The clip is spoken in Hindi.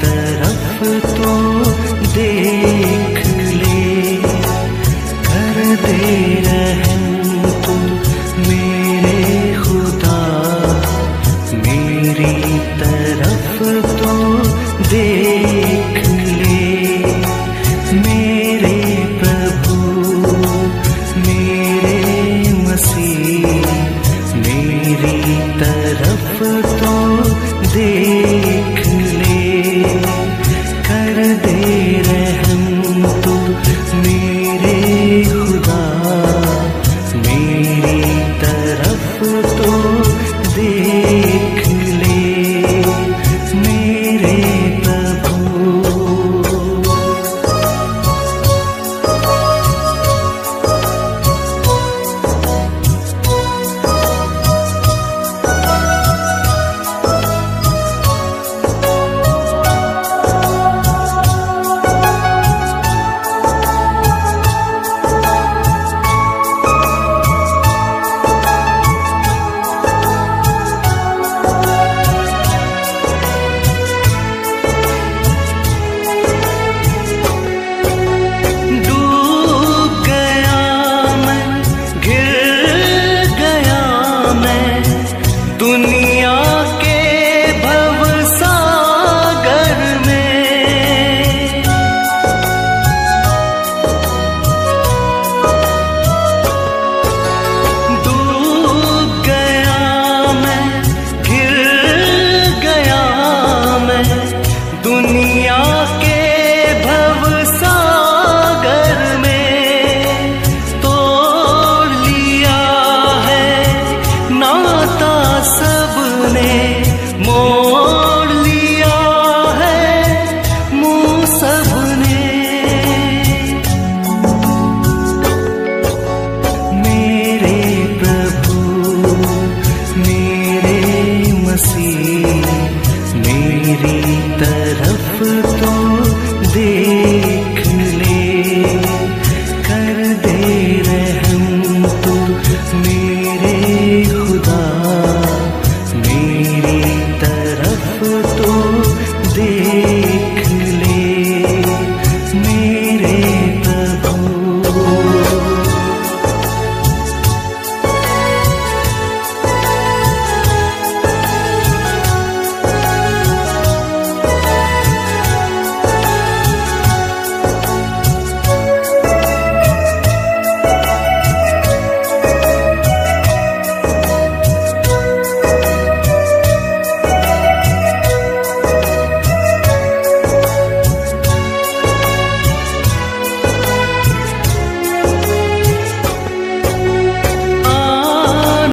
तरफ तो देख ले, कर दे रहम तू मेरे खुदा, मेरी तरफ तो देख ले। मेरे प्रभु मेरे मसीह, मेरी तरफ तो देख ले, कर दे रहम तू मेरे खुदा, मेरी तरफ तो देख ले मेरे प्रभु। दुनिया के भवसागर में डूब गया मैं, गिर गया मैं, दुनिया के